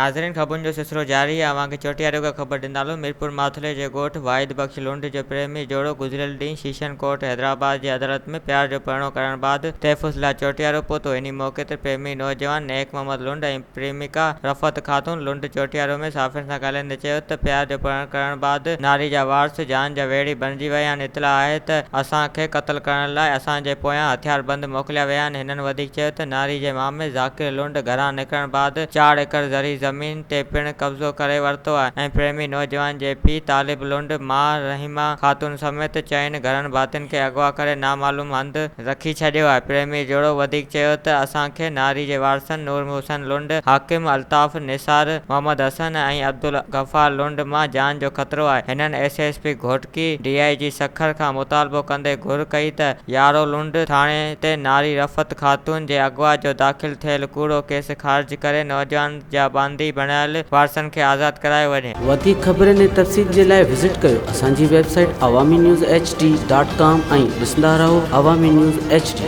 नाज़रीन, ख़बरुनि जो सिलसिलो जारी आहे। अव्हांखे चोटियारो खां ख़बर ॾींदासूं। मीरपुर माथुरे जे ॻोठ वाहिद बख़्श लुंड जो प्रेमी जोड़ो गुज़िरियल ॾींहुं शीशन कोर्ट हैदराबाद जी अदालत में प्यार जो परिणो करण बाद तहफ़्फ़ुज़ लाइ चोटियारो पहुतो। इन मौक़े ते प्रेमी नौजवान नेक मोहम्मद लुंड ऐं प्रेमिका रफ़त ख़ातून लुंड चोटियारो में साफ़ियुनि सां ॻाल्हाईंदे चयो त प्यार जो परिणो करण बाद नारी जा वारस जान जा वेड़ी बणिजी विया आहिनि। इतला आहे त असांखे क़त्ल करण लाइ असांजे पोयां हथियारबंद मोकिलिया विया आहिनि। हिननि वधीक चयो त नारी जे मामे ज़ाकिर लुंड घरां निकिरण बाद 4 एकड़ ज़री ज़मीन ते पिणु कब्ज़ो करे वरितो आहे ऐं प्रेमी नौजवान जे पीउ तालिब लुंड मां रहीमा ख़ातून समेत 4 घरनि भातियुनि खे अगवा करे नामालूम हंधि रखी छॾियो आहे। प्रेमी जोड़ो वधीक चयो त असांखे नारी जे वारसनि नूर हुसैन लुंड, हाकिम अल्ताफ़, निसार, मोहम्मद हसन ऐं अब्दुल गफ़ार लुंड मां जान जो ख़तरो आहे। हिननि एसएसपी घोटकी DIG सखर खां मुतालबो कंदे घुर कई त यारो लुंड थाणे ते नारी रफ़त ख़ातून जे अगवा जो दाख़िल थियल कूड़ो केस ख़ारिज करे नौजवान जा बांदी बणायल वारसनि खे आज़ादु करायो वञे। वधीक ख़बरुनि ऐं तफ़सील जे लाइ विज़िट कयो असांजी वेबसाइट awamiNewsHD.com ऐं ॾिसंदा रहो अवामी न्यूज़ HD।